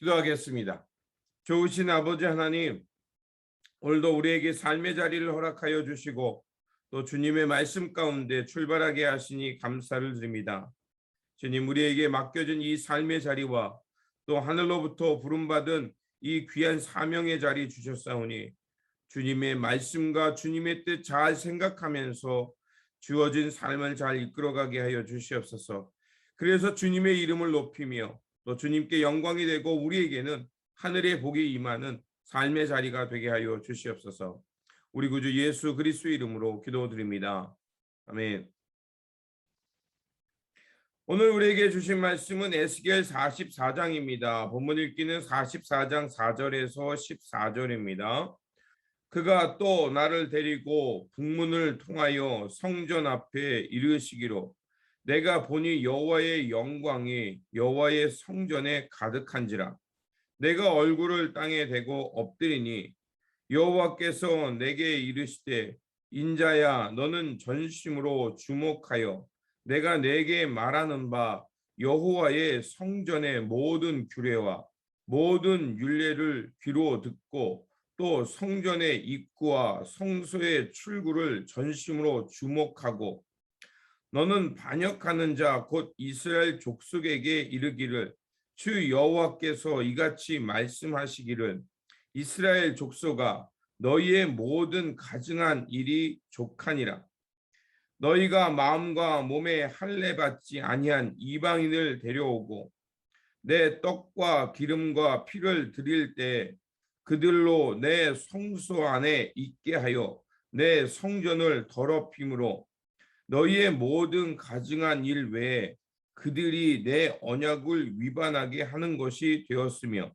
기도하겠습니다. 좋으신 아버지 하나님, 오늘도 우리에게 삶의 자리를 허락하여 주시고 또 주님의 말씀 가운데 출발하게 하시니 감사를 드립니다. 주님, 우리에게 맡겨진 이 삶의 자리와 또 하늘로부터 부름받은 이 귀한 사명의 자리 주셨사오니 주님의 말씀과 주님의 뜻 잘 생각하면서 주어진 삶을 잘 이끌어가게 하여 주시옵소서. 그래서 주님의 이름을 높이며 또 주님께 영광이 되고 우리에게는 하늘의 복이 임하는 삶의 자리가 되게 하여 주시옵소서. 우리 구주 예수 그리스도의 이름으로 기도드립니다. 아멘. 오늘 우리에게 주신 말씀은 에스겔 44장입니다. 본문 읽기는 44장 4절에서 14절입니다. 그가 또 나를 데리고 북문을 통하여 성전 앞에 이르시기로 내가 보니 여호와의 영광이 여호와의 성전에 가득한지라. 내가 얼굴을 땅에 대고 엎드리니 여호와께서 내게 이르시되 인자야 너는 전심으로 주목하여 내가 내게 말하는 바 여호와의 성전의 모든 규례와 모든 율례를 귀로 듣고 또 성전의 입구와 성소의 출구를 전심으로 주목하고 너는 반역하는 자 곧 이스라엘 족속에게 이르기를 주 여호와께서 이같이 말씀하시기를 이스라엘 족속아 너희의 모든 가증한 일이 족하니라. 너희가 마음과 몸에 할례 받지 아니한 이방인을 데려오고 내 떡과 기름과 피를 드릴 때 그들로 내 성소 안에 있게 하여 내 성전을 더럽힘으로 너희의 모든 가증한 일 외에 그들이 내 언약을 위반하게 하는 것이 되었으며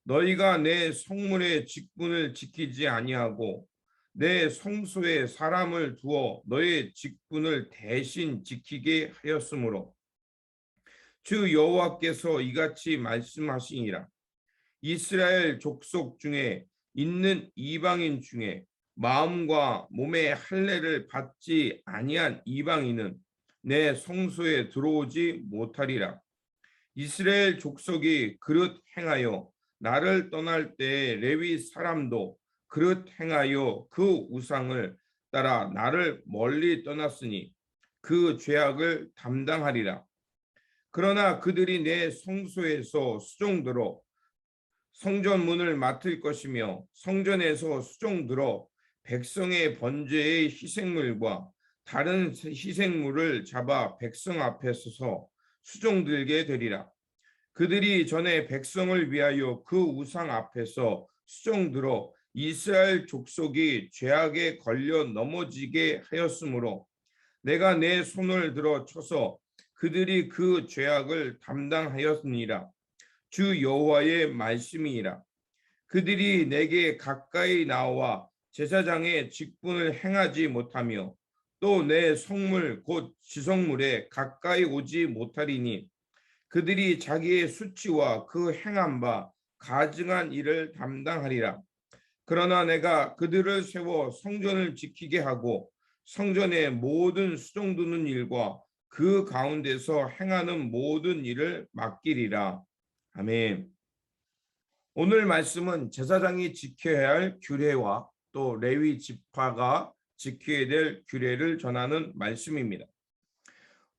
너희가 내 성문의 직분을 지키지 아니하고 내 성소에 사람을 두어 너의 직분을 대신 지키게 하였으므로 주 여호와께서 이같이 말씀하시니라. 이스라엘 족속 중에 있는 이방인 중에 마음과 몸의 할례를 받지 아니한 이방인은 내 성소에 들어오지 못하리라. 이스라엘 족속이 그릇 행하여 나를 떠날 때 레위 사람도 그릇 행하여 그 우상을 따라 나를 멀리 떠났으니 그 죄악을 담당하리라. 그러나 그들이 내 성소에서 수종들어 성전 문을 맡을 것이며 성전에서 수종들어 백성의 번제의 희생물과 다른 희생물을 잡아 백성 앞에 서서 수종들게 되리라. 그들이 전에 백성을 위하여 그 우상 앞에서 수종들어 이스라엘 족속이 죄악에 걸려 넘어지게 하였으므로 내가 내 손을 들어 쳐서 그들이 그 죄악을 담당하였느니라. 주 여호와의 말씀이니라. 그들이 내게 가까이 나와 제사장의 직분을 행하지 못하며 또 내 성물 곧 지성물에 가까이 오지 못하리니 그들이 자기의 수치와 그 행한 바 가증한 일을 담당하리라. 그러나 내가 그들을 세워 성전을 지키게 하고 성전의 모든 수종드는 일과 그 가운데서 행하는 모든 일을 맡기리라. 아멘. 오늘 말씀은 제사장이 지켜야 할 규례와 또 레위 지파가 지켜야 될 규례를 전하는 말씀입니다.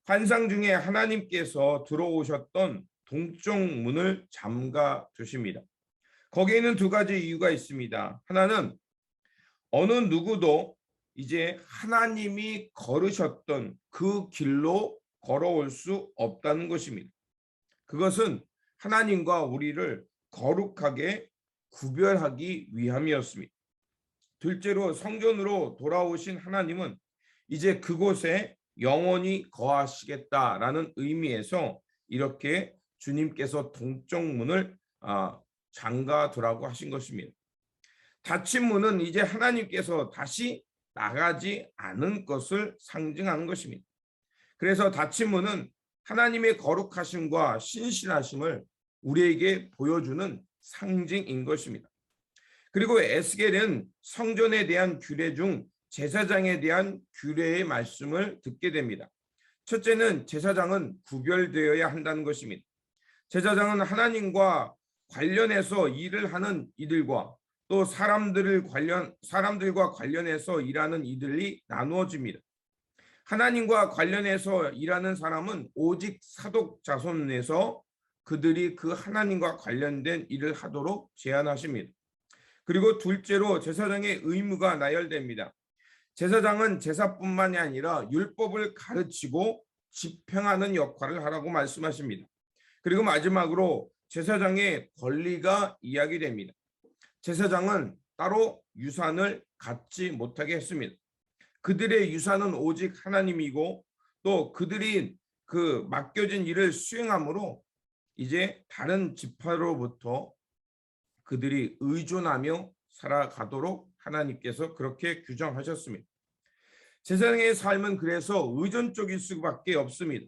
환상 중에 하나님께서 들어오셨던 동쪽 문을 잠가 두십니다. 거기에는 두 가지 이유가 있습니다. 하나는 어느 누구도 이제 하나님이 걸으셨던 그 길로 걸어올 수 없다는 것입니다. 그것은 하나님과 우리를 거룩하게 구별하기 위함이었습니다. 둘째로 성전으로 돌아오신 하나님은 이제 그곳에 영원히 거하시겠다라는 의미에서 이렇게 주님께서 동쪽 문을 잠가두라고 하신 것입니다. 닫힌 문은 이제 하나님께서 다시 나가지 않은 것을 상징하는 것입니다. 그래서 닫힌 문은 하나님의 거룩하심과 신실하심을 우리에게 보여주는 상징인 것입니다. 그리고 에스겔은 성전에 대한 규례 중 제사장에 대한 규례의 말씀을 듣게 됩니다. 첫째는 제사장은 구별되어야 한다는 것입니다. 제사장은 하나님과 관련해서 일을 하는 이들과 또 사람들과 관련해서 일하는 이들이 나누어집니다. 하나님과 관련해서 일하는 사람은 오직 사독 자손에서 그들이 그 하나님과 관련된 일을 하도록 제안하십니다. 그리고 둘째로 제사장의 의무가 나열됩니다. 제사장은 제사뿐만이 아니라 율법을 가르치고 집행하는 역할을 하라고 말씀하십니다. 그리고 마지막으로 제사장의 권리가 이야기됩니다. 제사장은 따로 유산을 갖지 못하게 했습니다. 그들의 유산은 오직 하나님이고 또 그들이 그 맡겨진 일을 수행함으로 이제 다른 지파로부터 그들이 의존하며 살아가도록 하나님께서 그렇게 규정하셨습니다. 제사장의 삶은 그래서 의존적일 수밖에 없습니다.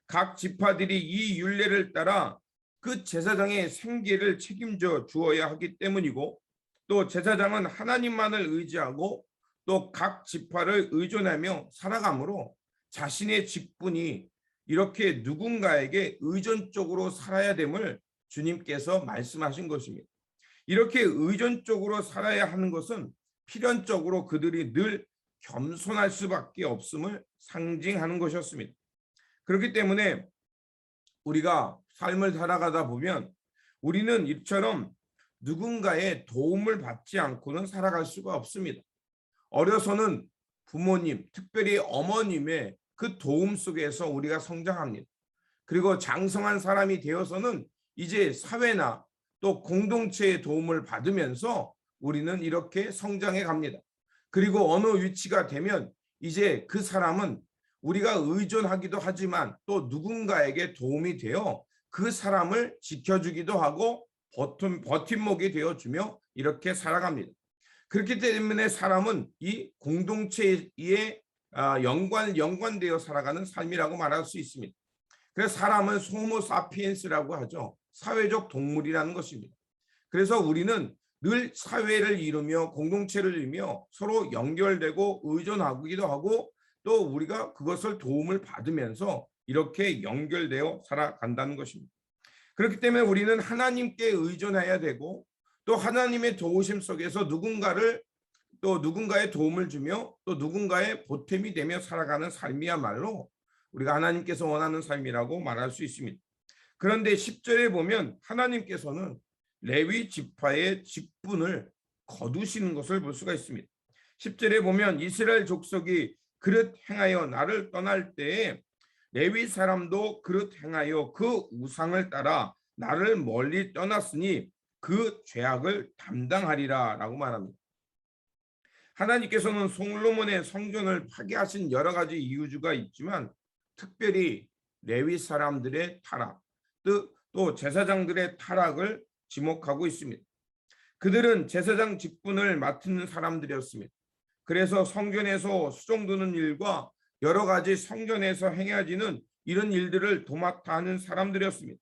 각 지파들이 이 율례를 따라 그 제사장의 생계를 책임져 주어야 하기 때문이고 또 제사장은 하나님만을 의지하고 또 각 지파를 의존하며 살아가므로 자신의 직분이 이렇게 누군가에게 의존적으로 살아야 됨을 주님께서 말씀하신 것입니다. 이렇게 의존적으로 살아야 하는 것은 필연적으로 그들이 늘 겸손할 수밖에 없음을 상징하는 것이었습니다. 그렇기 때문에 우리가 삶을 살아가다 보면 우리는 이처럼 누군가의 도움을 받지 않고는 살아갈 수가 없습니다. 어려서는 부모님, 특별히 어머님의 그 도움 속에서 우리가 성장합니다. 그리고 장성한 사람이 되어서는 이제 사회나 또 공동체의 도움을 받으면서 우리는 이렇게 성장해 갑니다. 그리고 어느 위치가 되면 이제 그 사람은 우리가 의존하기도 하지만 또 누군가에게 도움이 되어 그 사람을 지켜주기도 하고 버팀목이 되어주며 이렇게 살아갑니다. 그렇기 때문에 사람은 이 공동체에 연관되어 살아가는 삶이라고 말할 수 있습니다. 그래서 사람은 호모 사피엔스라고 하죠. 사회적 동물이라는 것입니다. 그래서 우리는 늘 사회를 이루며 공동체를 이루며 서로 연결되고 의존하기도 하고 또 우리가 그것을 도움을 받으면서 이렇게 연결되어 살아간다는 것입니다. 그렇기 때문에 우리는 하나님께 의존해야 되고 또 하나님의 도우심 속에서 누군가의 도움을 주며 또 누군가의 보탬이 되며 살아가는 삶이야말로 우리가 하나님께서 원하는 삶이라고 말할 수 있습니다. 그런데 10절에 보면 하나님께서는 레위 지파의 직분을 거두시는 것을 볼 수가 있습니다. 10절에 보면 이스라엘 족속이 그릇 행하여 나를 떠날 때에 레위 사람도 그릇 행하여 그 우상을 따라 나를 멀리 떠났으니 그 죄악을 담당하리라 라고 말합니다. 하나님께서는 솔로몬의 성전을 파괴하신 여러 가지 이유가 있지만 특별히 레위 사람들의 타락, 또 제사장들의 타락을 지목하고 있습니다. 그들은 제사장 직분을 맡는 사람들이었습니다. 그래서 성전에서 수종드는 일과 여러 가지 성전에서 행해지는 이런 일들을 도맡아 하는 사람들이었습니다.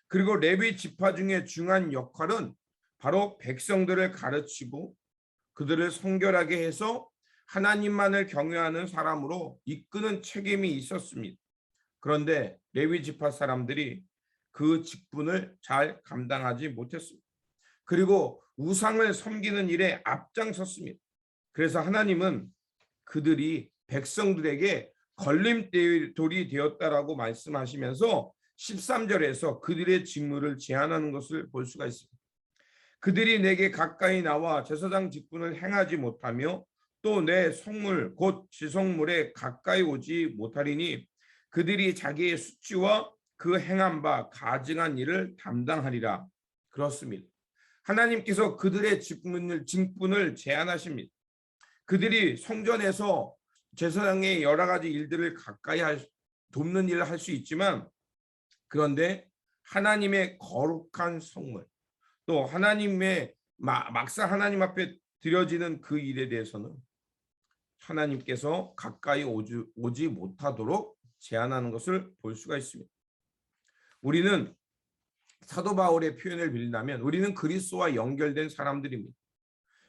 그리고 레위 지파 중에 중요한 역할은 바로 백성들을 가르치고 그들을 성결하게 해서 하나님만을 경외하는 사람으로 이끄는 책임이 있었습니다. 그런데 레위 지파 사람들이 그 직분을 잘 감당하지 못했습니다. 그리고 우상을 섬기는 일에 앞장섰습니다. 그래서 하나님은 그들이 백성들에게 걸림돌이 되었다라고 말씀하시면서 13절에서 그들의 직무를 제한하는 것을 볼 수가 있습니다. 그들이 내게 가까이 나와 제사장 직분을 행하지 못하며 또 내 성물 곧 지성물에 가까이 오지 못하리니 그들이 자기의 수치와 그 행한 바 가증한 일을 담당하리라. 그렇습니다. 하나님께서 그들의 직분을 제한하십니다. 그들이 성전에서 제사장의 여러 가지 일들을 가까이 돕는 일을 할 수 있지만 그런데 하나님의 거룩한 성물 또 하나님의 막상 하나님 앞에 드려지는 그 일에 대해서는 하나님께서 가까이 오지 못하도록 제한하는 것을 볼 수가 있습니다. 우리는 사도 바울의 표현을 빌린다면 우리는 그리스도와 연결된 사람들입니다.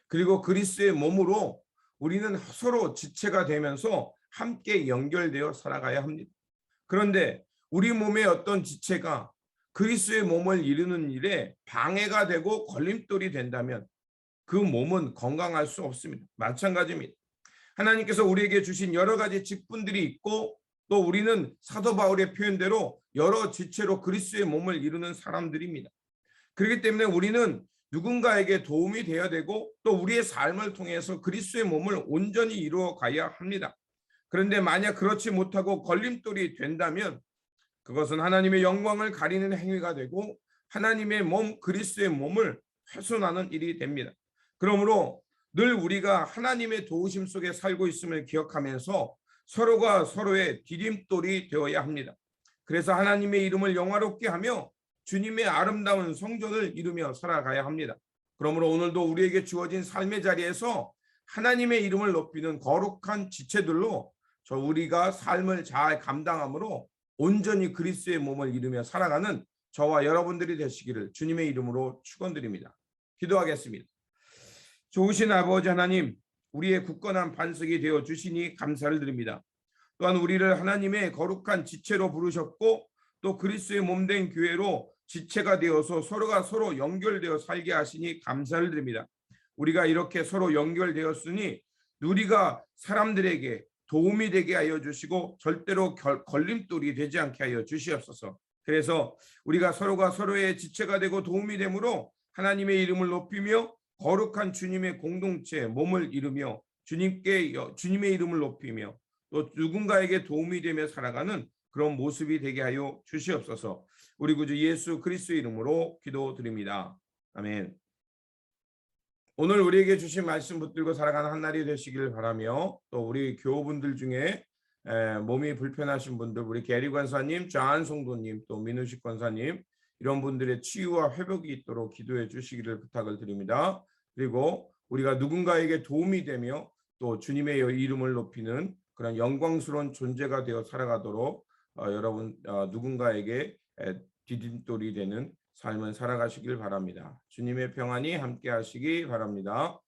그리고 그리스도의 몸으로 우리는 서로 지체가 되면서 함께 연결되어 살아가야 합니다. 그런데 우리 몸의 어떤 지체가 그리스도의 몸을 이루는 일에 방해가 되고 걸림돌이 된다면 그 몸은 건강할 수 없습니다. 마찬가지입니다. 하나님께서 우리에게 주신 여러 가지 직분들이 있고 또 우리는 사도 바울의 표현대로 여러 지체로 그리스도의 몸을 이루는 사람들입니다. 그렇기 때문에 우리는 누군가에게 도움이 되어야 되고 또 우리의 삶을 통해서 그리스도의 몸을 온전히 이루어 가야 합니다. 그런데 만약 그렇지 못하고 걸림돌이 된다면 그것은 하나님의 영광을 가리는 행위가 되고 하나님의 몸 그리스도의 몸을 훼손하는 일이 됩니다. 그러므로 늘 우리가 하나님의 도우심 속에 살고 있음을 기억하면서 서로가 서로의 디딤돌이 되어야 합니다. 그래서 하나님의 이름을 영화롭게 하며 주님의 아름다운 성전을 이루며 살아가야 합니다. 그러므로 오늘도 우리에게 주어진 삶의 자리에서 하나님의 이름을 높이는 거룩한 지체들로 우리가 삶을 잘 감당함으로 온전히 그리스도의 몸을 이루며 살아가는 저와 여러분들이 되시기를 주님의 이름으로 축원드립니다. 기도하겠습니다. 좋으신 아버지 하나님, 우리의 굳건한 반석이 되어 주시니 감사를 드립니다. 또한 우리를 하나님의 거룩한 지체로 부르셨고 또 그리스도의 몸된 교회로 지체가 되어서 서로가 서로 연결되어 살게 하시니 감사를 드립니다. 우리가 이렇게 서로 연결되었으니 우리가 사람들에게 도움이 되게 하여 주시고 절대로 걸림돌이 되지 않게 하여 주시옵소서. 그래서 우리가 서로가 서로의 지체가 되고 도움이 되므로 하나님의 이름을 높이며 거룩한 주님의 공동체 몸을 이루며 주님의 이름을 높이며 또 누군가에게 도움이 되며 살아가는 그런 모습이 되게 하여 주시옵소서. 우리 구주 예수 그리스도 이름으로 기도드립니다. 아멘. 오늘 우리에게 주신 말씀 붙들고 살아가는 한 날이 되시길 바라며 또 우리 교우분들 중에 몸이 불편하신 분들, 우리 게리 권사님, 좌한 성도님, 또 민우식 권사님 이런 분들의 치유와 회복이 있도록 기도해 주시기를 부탁을 드립니다. 그리고 우리가 누군가에게 도움이 되며 또 주님의 이름을 높이는 그런 영광스러운 존재가 되어 살아가도록 여러분 누군가에게 디딤돌이 되는 삶을 살아가시길 바랍니다. 주님의 평안이 함께 하시기 바랍니다.